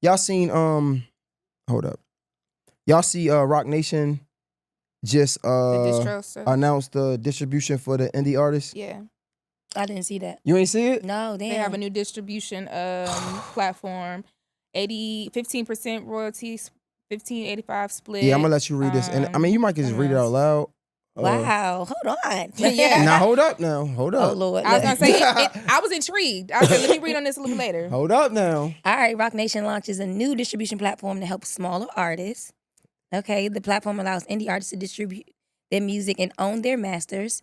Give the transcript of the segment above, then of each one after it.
Y'all seen hold up. Y'all see Rock Nation just The distro stuff. announced the distribution for the indie artists? Yeah. I didn't see that. You ain't see it? No, damn. They have a new distribution platform. 15% royalties, 1585 split. Yeah, I'm gonna let you read this. And I mean you might just read it out loud. Wow, hold on. Yeah. Now hold up now. Hold up. Oh Lord. I was gonna say I was intrigued. I said, let me read on this a little later. Hold up now. All right, Rock Nation launches a new distribution platform to help smaller artists. Okay, the platform allows indie artists to distribute their music and own their masters.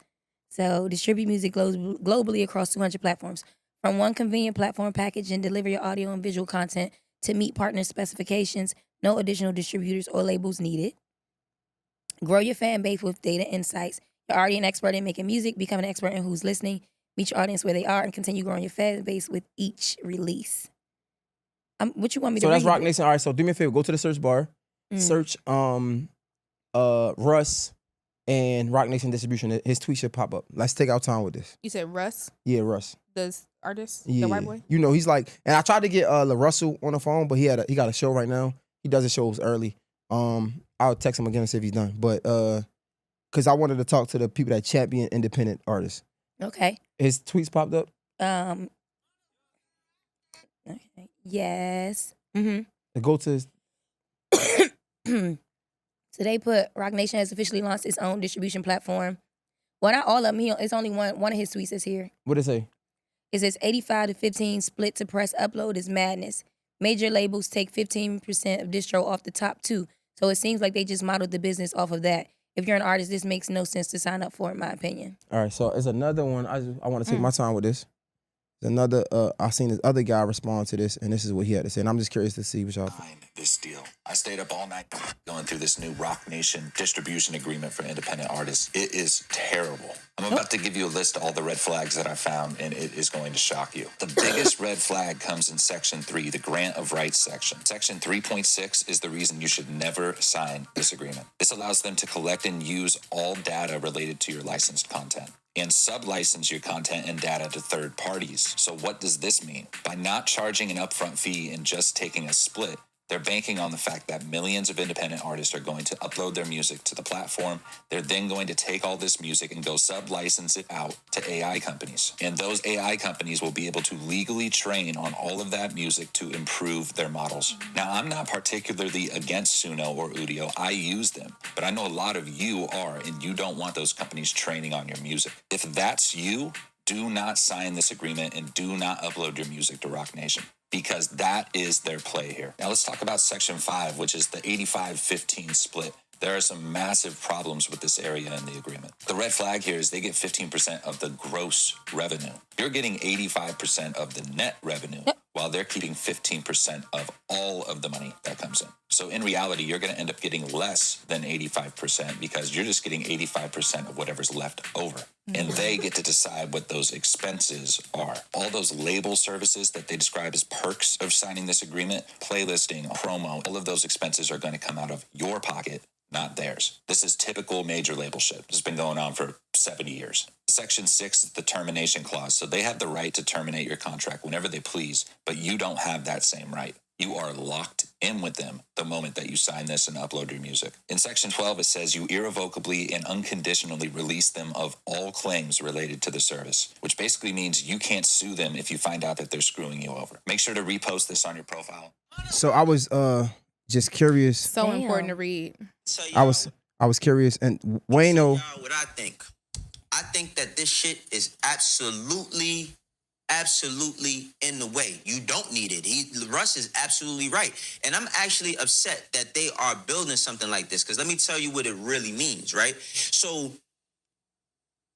So distribute music globally across 200 platforms. From one convenient platform package and deliver your audio and visual content to meet partner specifications. No additional distributors or labels needed. Grow your fan base with data insights. You're already an expert in making music. Become an expert in who's listening. Meet your audience where they are and continue growing your fan base with each release. What you want me to read? So that's Rock Nation. All right, so do me a favor. Go to the search bar. Search Russ and Rock Nation distribution. His tweet should pop up. Let's take our time with this. You said Russ, Yeah, Russ. the artist, Yeah. the white boy? You know, he's like, and I tried to get LaRussell on the phone, but he got a show right now. He does his shows early. I'll text him again and see if he's done. But because I wanted to talk to the people that champion independent artists. Okay. His tweets popped up. Okay. Yes. Go to his. So they put Rock Nation has officially launched its own distribution platform. Well, not all of them. It's only one of his tweets is here. What did it say? It says 85 to 15 split to press upload is madness. Major labels take 15% of distro off the top two. So it seems like they just modeled the business off of that. If you're an artist, this makes no sense to sign up for, in my opinion. All right, so it's another one. I want to take my time with this. Another, I seen this other guy respond to this, and this is what he had to say. And I'm just curious to see what y'all think. This deal. I stayed up all night going through this new Rock Nation distribution agreement for independent artists. It is terrible. I'm about to give you a list of all the red flags that I found, and it is going to shock you. The biggest red flag comes in Section 3, the Grant of Rights section. Section 3.6 is the reason you should never sign this agreement. This allows them to collect and use all data related to your licensed content and sub-license your content and data to third parties. So what does this mean? By not charging an upfront fee and just taking a split, they're banking on the fact that millions of independent artists are going to upload their music to the platform. They're then going to take all this music and go sub-license it out to AI companies. And those AI companies will be able to legally train on all of that music to improve their models. Now, I'm not particularly against Suno or Udio. I use them. But I know a lot of you are, and you don't want those companies training on your music. If that's you, do not sign this agreement and do not upload your music to Rock Nation, because that is their play here. Now let's talk about Section 5, which is the 85-15 split. There are some massive problems with this area in the agreement. The red flag here is they get 15% of the gross revenue. You're getting 85% of the net revenue, while they're keeping 15% of all of the money that comes in. So in reality, you're going to end up getting less than 85% because you're just getting 85% of whatever's left over. And they get to decide what those expenses are. All those label services that they describe as perks of signing this agreement, playlisting, promo, all of those expenses are going to come out of your pocket, not theirs. This is typical major label shit. This has been going on for 70 years. Section 6 is the termination clause. So they have the right to terminate your contract whenever they please, but you don't have that same right. You are locked in with them the moment that you sign this and upload your music. In Section 12, it says you irrevocably and unconditionally release them of all claims related to the service, which basically means you can't sue them if you find out that they're screwing you over. Make sure to repost this on your profile. So I was just curious. So important to read. I was curious, and Wayno. What I think. I think that this shit is absolutely in the way. You don't need it. Russ is absolutely right. And I'm actually upset that they are building something like this, because let me tell you what it really means, right? So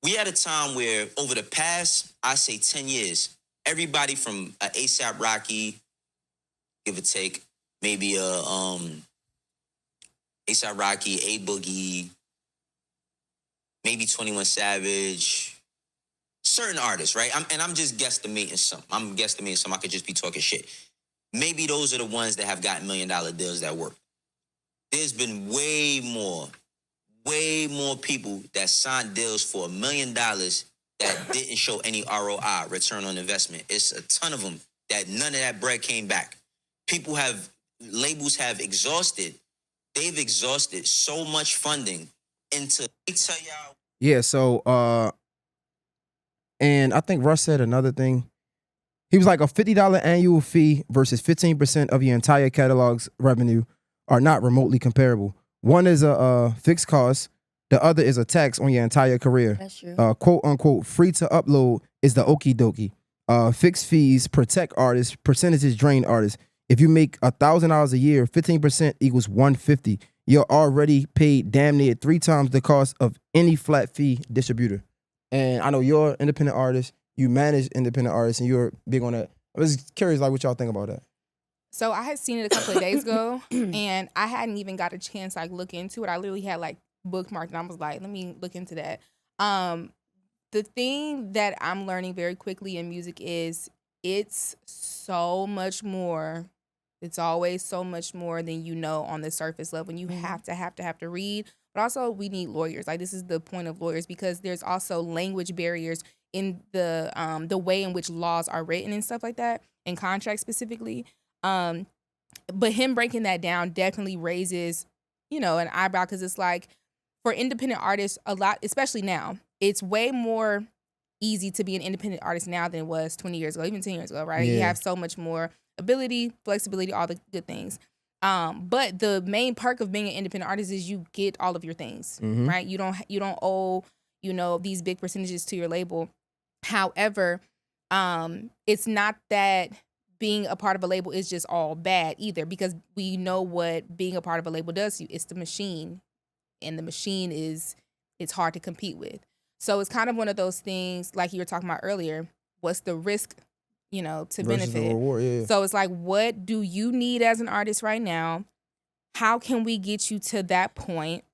we had a time where over the past, I say 10 years, everybody from A$AP Rocky, give or take, maybe A$AP Rocky, A Boogie, maybe 21 Savage, certain artists, right? I'm just guesstimating some. I could just be talking shit. Maybe those are the ones that have gotten $1 million deals that work. There's been way more people that signed deals for $1 million that didn't show any ROI, return on investment. It's a ton of them that none of that bread came back. labels have exhausted. They've exhausted so much funding into. Let me tell y'all. Yeah, so and I think Russ said another thing. He was like, a $50 annual fee versus 15% of your entire catalog's revenue are not remotely comparable. One is a fixed cost, the other is a tax on your entire career. That's true. Quote unquote, free to upload is the okie dokie. Fixed fees protect artists, percentages drain artists. If you make $1,000 a year, 15% equals $150. You're already paid damn near 3 times the cost of any flat fee distributor. And I know you're an independent artist. You manage independent artists, and you're big on that. I was curious, like, what y'all think about that. So I had seen it a couple of days ago, and I hadn't even got a chance to like look into it. I literally had like bookmarked, and I was like, let me look into that. The thing that I'm learning very quickly in music is it's so much more. It's always so much more than you know on the surface level. And you have to read. But also, we need lawyers. Like, this is the point of lawyers, because there's also language barriers in the way in which laws are written and stuff like that, and contracts specifically. But him breaking that down definitely raises, an eyebrow, because it's like, for independent artists, a lot, especially now, it's way more easy to be an independent artist now than it was 20 years ago, even 10 years ago, right? Yeah. You have so much more ability, flexibility, all the good things. But the main perk of being an independent artist is you get all of your things, right? You don't owe, these big percentages to your label. However, it's not that being a part of a label is just all bad either, because we know what being a part of a label does to you. It's the machine, and the machine it's hard to compete with. So it's kind of one of those things, like you were talking about earlier, what's the risk, to Versus benefit? the reward, yeah. So it's like, what do you need as an artist right now? How can we get you to that point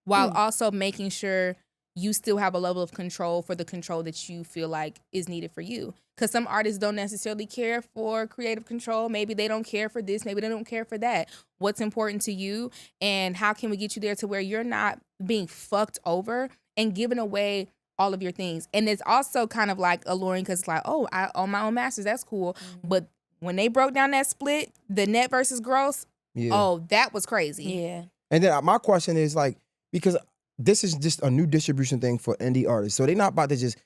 while also making sure you still have a level of control for the control that you feel like is needed for you? Because some artists don't necessarily care for creative control. Maybe they don't care for this. Maybe they don't care for that. What's important to you? And how can we get you there to where you're not being fucked over and giving away all of your things? And it's also kind of like alluring, because it's like, oh, I own my own masters. That's cool. But when they broke down that split, the net versus gross, oh, that was crazy. Yeah. And then my question is, like, because this is just a new distribution thing for indie artists. So they're not about to just,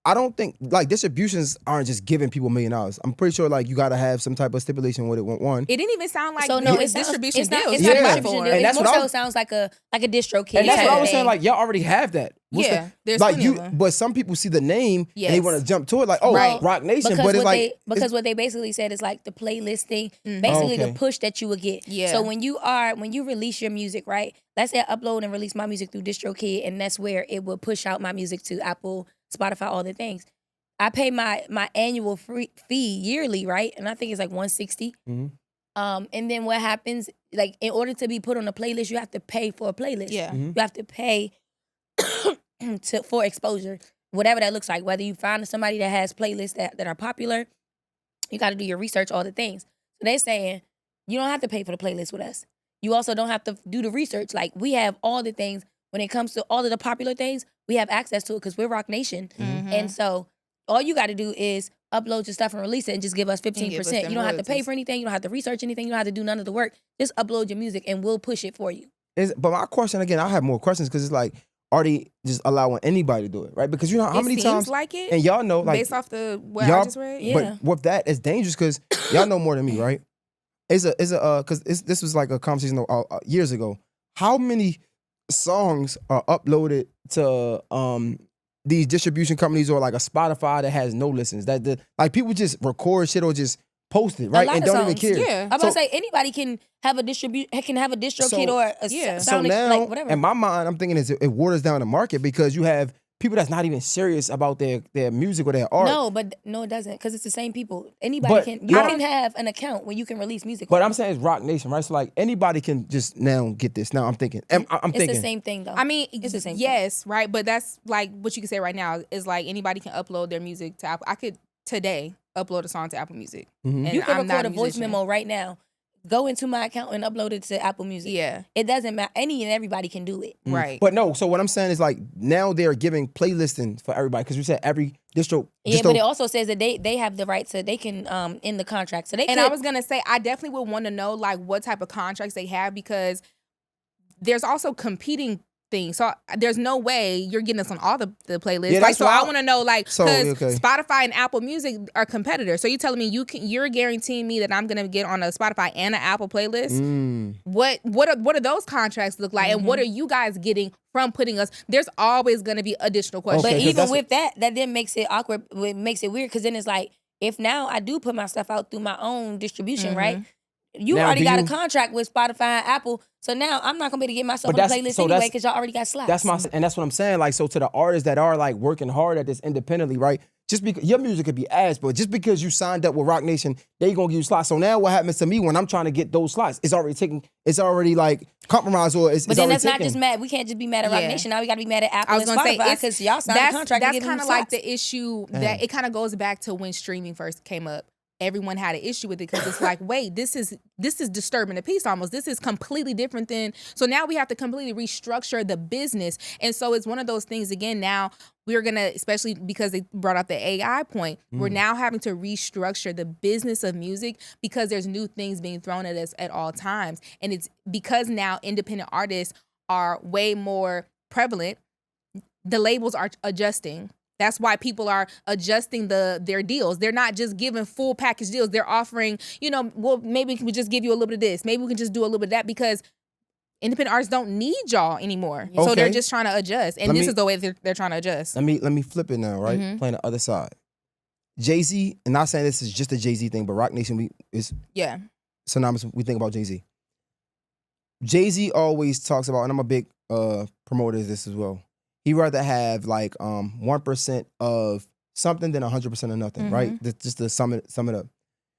I don't think, like, distributions aren't just giving people $1 million. I'm pretty sure, like, you got to have some type of stipulation with it. One. It didn't even sound like So no, it's it's distribution not, deals. it's not Yeah. distribution deal. And It that's more what I so was- sounds like a distro kit. And that's what I was thing. saying, like, y'all already have that. What's Yeah, there's like plenty of them. but some people see the name and they Yes. want to jump to it, like, oh, Right. Rock Nation. Because But it's what like, what they basically said is like the playlist thing, Mhm. basically Okay. the push that you would get. Yeah. So when you release your music, right? Let's say I upload and release my music through DistroKid, and that's where it will push out my music to Apple, Spotify, all the things. I pay my annual fee yearly, right? And I think it's like $160. Mhm. And then what happens? Like, in order to be put on a playlist, you have to pay for a playlist. Yeah. Mhm. You have to pay for exposure, whatever that looks like. Whether you find somebody that has playlists that are popular, you got to do your research, all the things. So they're saying you don't have to pay for the playlist with us. You also don't have to do the research. Like, we have all the things when it comes to all of the popular things. We have access to it because we're Rock Nation, Mhm. and so all you got to do is upload your stuff and release it, and just give us 15%. them You don't have to pay royalties. for anything. You don't have to research anything. You don't have to do none of the work. Just upload your music, and we'll push it for you. but my question again, I have more questions because it's like, are they just allowing anybody to do it, right? Because you know how It many seems times, like it, and y'all know, like, based off what I y'all- just read. Yeah. but with that, it's dangerous because y'all know more than me, right? Because this was like a conversation years ago. How many songs are uploaded to these distribution companies or like a Spotify that has no listens? Like, people just record shit or just post it, right? lot And of don't even songs, care. yeah. I'm about to say anybody can have a distro So- kit or a Yeah. So sound now, like whatever. in my mind, I'm thinking it waters down the market because you have people that's not even serious about their music or their art. No, it doesn't, because it's the same people. Anybody But can. you You know- can have an account where you can release music. But on. I'm saying it's Rock Nation, right? So like anybody can just now get this. Now I'm thinking, I'm it's thinking, the same thing though. I mean, It's the same thing. yes, right. But that's like what you can say right now is like anybody can upload their music to Apple. I could today upload a song to Apple Music. Mhm. And you can I'm not record a voice musician. memo right now. go into my account and upload it to Apple Music. Yeah. It doesn't matter. Any and everybody can do it. Right. But no, so what I'm saying is like now they're giving playlisting for everybody because you said every distro. Yeah, but it also says that they have the right to, they can end the contract. So they And could, I was gonna say, I definitely would want to know like what type of contracts they have, because there's also competing things. So there's no way you're getting us on all the playlists. Yeah, like, that's so why I want to know, like, So, because okay. Spotify and Apple Music are competitors. So you're telling me you're guaranteeing me that I'm gonna get on a Spotify and an Apple playlist? Mm. What are those contracts look like, and what are you guys getting from putting us? There's always gonna be additional questions. Okay, but 'cause even that's with that then makes it awkward. It makes it weird because then it's like, if now I do put my stuff out through my own distribution, right? You Now, already do got a you- contract with Spotify and Apple, so now I'm not gonna be able to get myself But on the that's- playlist so anyway that's- because y'all already got slots. That's that's what I'm saying. Like, so to the artists that are like working hard at this independently, right? Just because your music could be ass, but just because you signed up with Rock Nation, they gonna give you slots. So now what happens to me when I'm trying to get those slots? It's already like compromised, or it's But then already that's not taken. just mad. We can't just be mad at Rock Yeah. Nation. Now we got to be mad at Apple I was and gonna say Spotify because y'all signed a contract. That's kind of like the issue that it kind of goes back to when streaming first came up. Everyone had an issue with it because it's like, wait, this is disturbing the peace almost. This is completely different than. So now we have to completely restructure the business, and so it's one of those things again. Now we're gonna, especially because they brought up the AI point, we're now having to restructure the business of music because there's new things being thrown at us at all times, and it's because now independent artists are way more prevalent. The labels are adjusting. That's why people are adjusting their deals. They're not just giving full package deals. They're offering, well, maybe we just give you a little bit of this. Maybe we can just do a little bit of that, because independent artists don't need y'all anymore. So they're Okay. just trying to adjust. And this is the way they're trying to adjust. Let me flip it now, right? Mhm. Playing the other side. Jay-Z, and not saying this is just a Jay-Z thing, but Rock Nation is Yeah. synonymous. We think about Jay-Z. Jay-Z always talks about, and I'm a big promoter of this as well. He'd rather have like 1% of something than 100% of nothing, right? Just to sum it up.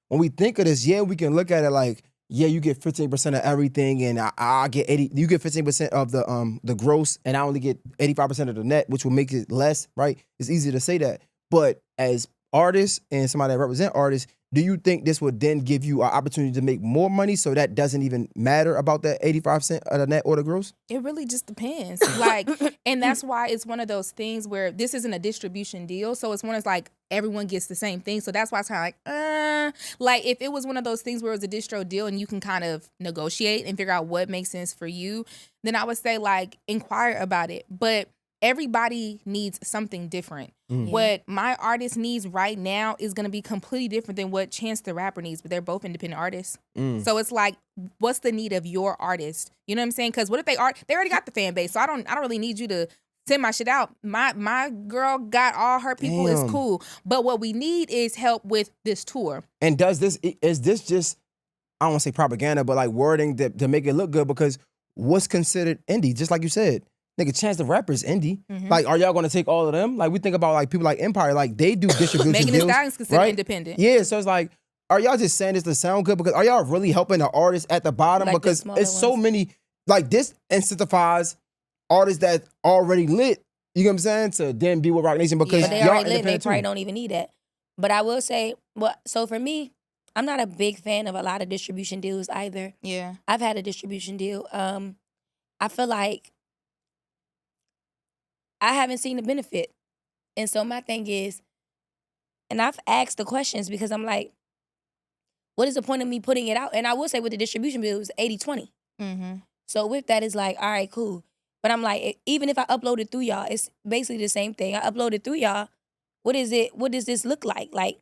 When we think of this, yeah, we can look at it like, yeah, you get 15% of everything, and I get 80. You get 15% of the gross, and I only get 85% of the net, which will make it less, right? It's easy to say that, but as artists and somebody that represent artists, do you think this would then give you an opportunity to make more money, so that doesn't even matter about that 85% of the net or the gross? It really just depends. Like, and that's why it's one of those things where this isn't a distribution deal. So it's one of like everyone gets the same thing. So that's why it's kind of like if it was one of those things where it was a distro deal and you can kind of negotiate and figure out what makes sense for you, then I would say like inquire about it. But everybody needs something different. What my artist needs right now is going to be completely different than what Chance the Rapper needs, but they're both independent artists. So it's like, what's the need of your artist? You know what I'm saying? Because what if they already got the fan base, so I don't really need you to send my shit out. My girl got all her people. It's Damn. cool. But what we need is help with this tour. And is this just, I don't want to say propaganda, but like wording to make it look good? Because what's considered indie? Just like you said, nigga, Chance the Rapper is indie. Like, are y'all gonna take all of them? Like, we think about like people like Empire, like they do distribution Megan Thee deals, Stallion's considered right? independent. Yeah, so it's like, are y'all just saying this to sound good? Because are y'all really helping the artists at the bottom? Like the because smaller it's so ones. many, like this incentivizes artists that already lit, you know what I'm saying, to then be with Rock Nation because But they y'all already lit. They independent probably too. don't even need that. But I will say, so for me, I'm not a big fan of a lot of distribution deals either. Yeah. I've had a distribution deal. I feel like I haven't seen the benefit. And so my thing is, and I've asked the questions because I'm like, what is the point of me putting it out? And I will say with the distribution bill, it was 80-20. Mm-hmm. So with that, it's like, all right, cool. But I'm like, even if I upload it through y'all, it's basically the same thing. I upload it through y'all. What is it? What does this look like? Like,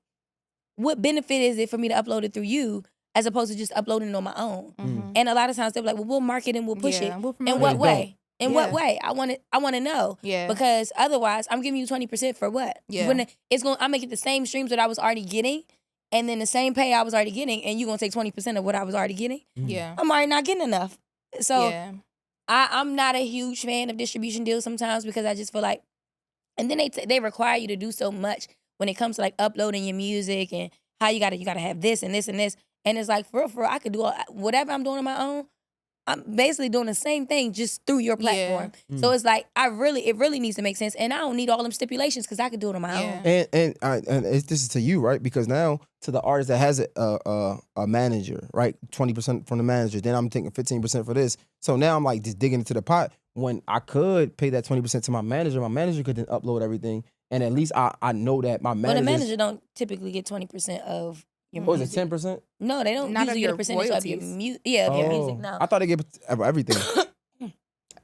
what benefit is it for me to upload it through you as opposed to just uploading it on my own? Mm-hmm. And a lot of times they're like, well, we'll market and we'll push Yeah, it. we'll promote In it. what They way? In what Yeah. way? I want to know. Yeah. Because otherwise, I'm giving you 20% for what? Yeah. I'm gonna get the same streams that I was already getting, and then the same pay I was already getting, and you're gonna take 20% of what I was already getting. Yeah. I'm already not getting enough. So yeah. I'm not a huge fan of distribution deals sometimes because I just feel like, and then they require you to do so much when it comes to like uploading your music and how you gotta have this and this and this, and it's like for real, I could do whatever I'm doing on my own. I'm basically doing the same thing just through your platform. So it's like it really needs to make sense, and I don't need all them stipulations because I can do it on my own. And this is to you, right? Because now to the artist that has a manager, right, 20% from the manager, then I'm taking 15% for this. So now I'm like just digging into the pot. When I could pay that 20% to my manager could then upload everything, and at least I know that my But manager. the manager don't typipically get 20% of your What music. is it, 10%? No, they don't Not of usually get your a percentage of your royalties. music. Yeah, of your music. No, I thought they gave everything.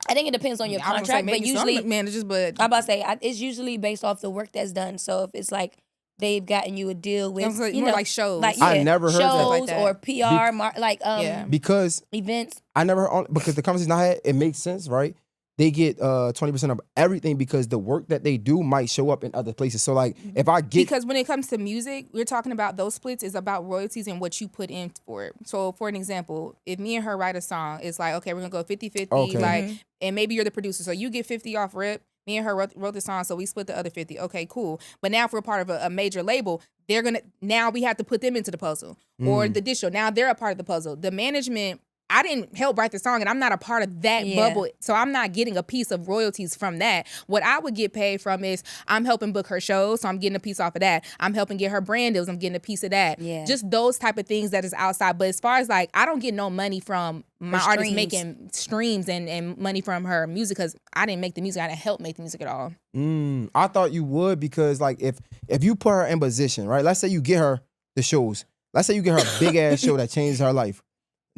I think it depends on your I was gonna say contract, but maybe usually some managers, but I'm about to say it's usually based off the work that's done. So if it's like they've gotten you a deal with, it's like you more know, like shows. like I never heard that. shows Like that. or PR, Yeah. Because events. I never because the conversation I had, it makes sense, right? They get 20% of everything because the work that they do might show up in other places. So like if I get because when it comes to music, we're talking about those splits is about royalties and what you put in for it. So for an example, if me and her write a song, it's like, okay, we're gonna go 50-50, Okay. like, and maybe you're the producer, so you get 50 off rip. Me and her wrote the song, so we split the other 50. Okay, cool. But now if we're part of a major label, now we have to put them into the puzzle. Or the digital, now they're a part of the puzzle. The management, I didn't help write the song, and I'm not a part of that bubble, so I'm not getting a piece of royalties from that. What I would get paid from is I'm helping book her shows, so I'm getting a piece off of that. I'm helping get her brand deals, I'm getting a piece of that. Yeah. Just those type of things that is outside. But as far as like, I don't get no money from my For artist streams. making streams and money from her music because I didn't make the music. I didn't help make the music at all. I thought you would because like if you put her in position, right? Let's say you get her the shows. Let's say you get her a big ass show that changes her life.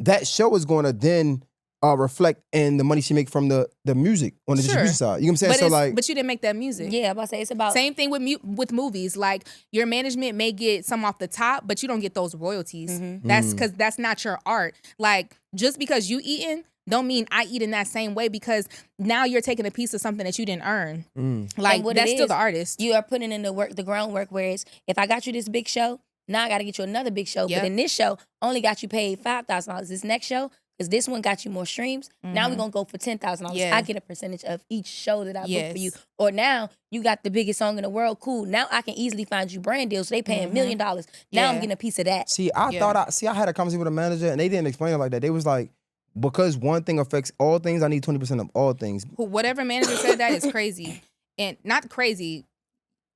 That show is going to then reflect in the money she make from the music on the distribution side. You know what I'm saying? But you didn't make that music. Yeah, I'm about to say it's about Same thing with movies. Like your management may get some off the top, but you don't get those royalties. That's because that's not your art. Like just because you eating don't mean I eat in that same way because now you're taking a piece of something that you didn't earn. Like And what that's it still is, the artist. You are putting in the groundwork. Whereas if I got you this big show, now I got to get you another big show. Yep. But in this show, only got you paid $5,000. This next show, because this one got you more streams. Now we're gonna go for $10,000. Yeah. I get a percentage of each show that I book Yes. for you. Or now you got the biggest song in the world. Cool. Now I can easily find you brand deals. So they paying $1 million. Now I'm Yeah. getting a piece of that. See, I had a conversation with a manager and they didn't explain it like that. They was like, because one thing affects all things, I need 20% of all things. Whatever manager said that is crazy, and not crazy.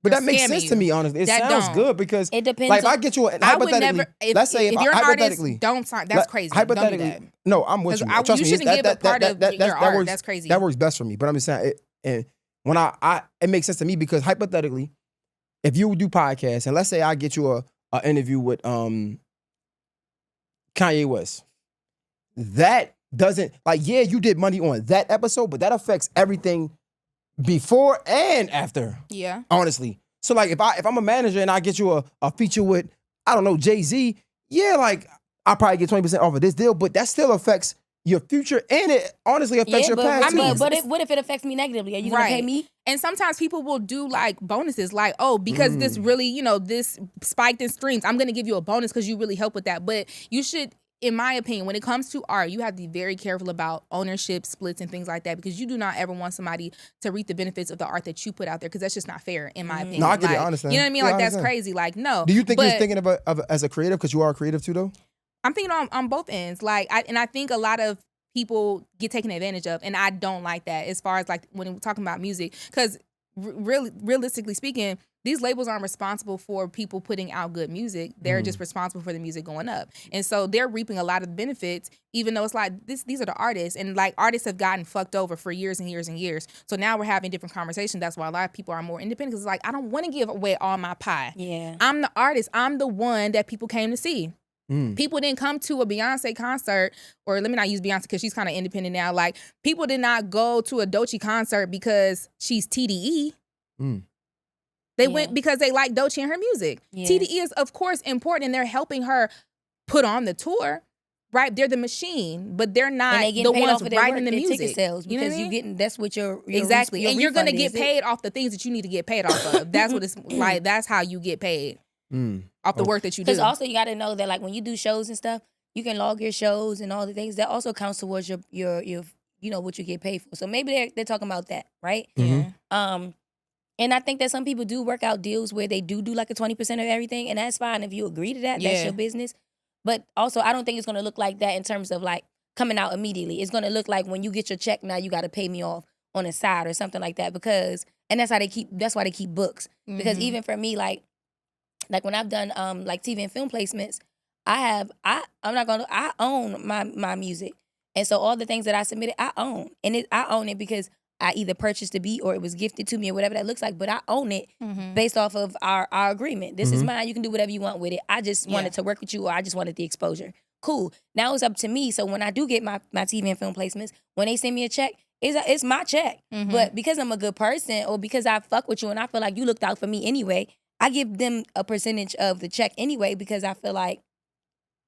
But They're that makes scamming sense you. to me, honestly. It That sounds don't. good because It depends like if on- I get you a, I would hypothetically, never. let's say if if you're an hypothetically, artist, don't sign. That's crazy. Hypothetically, Don't do that. no, I'm with you. 'Cause Trust you me, shouldn't that- give that- a part that- of that- your that art. works- That's crazy. That works best for me. But I'm just saying, and when it makes sense to me because hypothetically, if you do podcasts and let's say I get you a interview with Kanye West, that doesn't you did money on that episode, but that affects everything before and after. Yeah. Honestly. So like if I'm a manager and I get you a feature with, I don't know, Jay-Z, I'll probably get 20% off of this deal, but that still affects your future and it honestly affects your past too. What if it affects me negatively? Are you gonna pay me? And sometimes people will do like bonuses, like, oh, because this really, this spiked in streams, I'm gonna give you a bonus because you really help with that. But you should, in my opinion, when it comes to art, you have to be very careful about ownership splits and things like that because you do not ever want somebody to reap the benefits of the art that you put out there because that's just not fair, in my opinion. No, I get it, Like, I understand. You know what I mean? Yeah, Like I that's understand. crazy. Like no. Do you think you're But thinking of as a creative because you are a creative too though? I'm thinking on both ends. Like I think a lot of people get taken advantage of, and I don't like that. As far as like when we're talking about music, because realistically speaking, these labels aren't responsible for people putting out good music. They're just responsible for the music going up, and so they're reaping a lot of the benefits. Even though it's like these are the artists, and like artists have gotten fucked over for years and years and years. So now we're having different conversations. That's why a lot of people are more independent because it's like I don't want to give away all my pie. Yeah. I'm the artist. I'm the one that people came to see. People didn't come to a Beyonce concert, or let me not use Beyonce because she's kind of independent now. Like people did not go to a Doechii concert because she's TDE. They went because they like Doechii and her music. Yeah. TDE is of course important, and they're helping her put on the tour. Right, they're the machine, but they're not And they the getting paid ones off of their writing work, the their music. ticket sales You know what because I you mean? getting that's what your Exactly, your and you're gonna refund get is. paid off the things that you need to get paid off of. That's what it's like. That's how you get paid off the work that you do. Because also you got to know that like when you do shows and stuff, you can log your shows and all the things that also counts towards your what you get paid for. So maybe they're talking about that, right? Yeah. And I think that some people do work out deals where they do like a 20% of everything, and that's fine if you agree to that. That's Yeah. your business. But also, I don't think it's gonna look like that in terms of like coming out immediately. It's gonna look like when you get your check, now you got to pay me off on the side or something like that, because and that's why they keep books. Because Mhm. even for me, like when I've done like TV and film placements, I own my music. And so all the things that I submitted, I own. And I own it because I either purchased the beat or it was gifted to me or whatever that looks like, but I own it Mhm. based off of our agreement. This is Mhm. mine. You can do whatever you want with it. I just Yeah. wanted to work with you, or I just wanted the exposure. Cool. Now it's up to me. So when I do get my TV and film placements, when they send me a check, it's my check. Mhm. But because I'm a good person, or because I fuck with you and I feel like you looked out for me anyway, I give them a percentage of the check anyway, because I feel like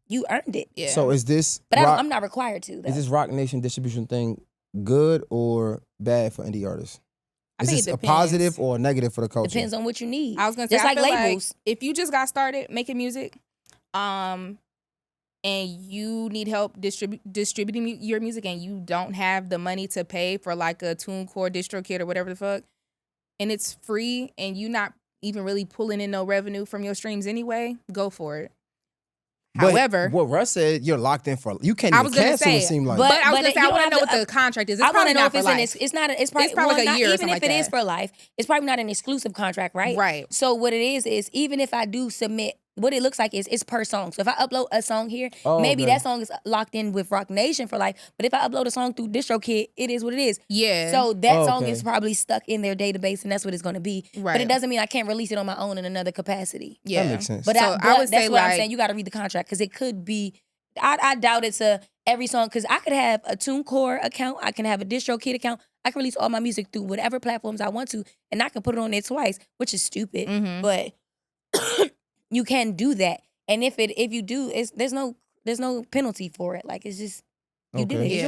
you earned it. Yeah. So is this But rock, I'm not required to, though. is this Rock Nation distribution thing good or bad for indie artists? I Is think this it a depends. positive or a negative for the culture? Depends on what you need. I was gonna say, just I like feel labels. if you just got started making music, and you need help distributing your music, and you don't have the money to pay for like a TuneCore, DistroKid, or whatever the fuck, and it's free, and you not even really pulling in no revenue from your streams anyway, go for it. But However, what Russ said, you're locked in for. You can't I even was gonna cancel. say, It seemed like. but I was But gonna say, you I want to don't know have what to- the contract is. It's I want probably to know not if for it's life. it's not. It's probably well, like a not, year or even something if like it is that. for life, it's probably not an exclusive contract, right? Right. So what it is even if I do submit, what it looks like is it's per song. So if I upload a song here, Oh, maybe okay. that song is locked in with Rock Nation for life. But if I upload a song through DistroKid, it is what it is. Yeah. So that Oh, song okay. is probably stuck in their database, and that's what it's going to be. But Right. it doesn't mean I can't release it on my own in another capacity. Yeah. That makes sense. But, So I would that's say, why I'm like, saying you got to read the contract, because it could be. I doubt it's every song, because I could have a TuneCore account, I can have a DistroKid account, I can release all my music through whatever platforms I want to, and I can put it on there twice, which is stupid. Mhm. But you can do that, and if you do, there's no penalty for it. Like, it's just you did Okay. it. It's Yeah.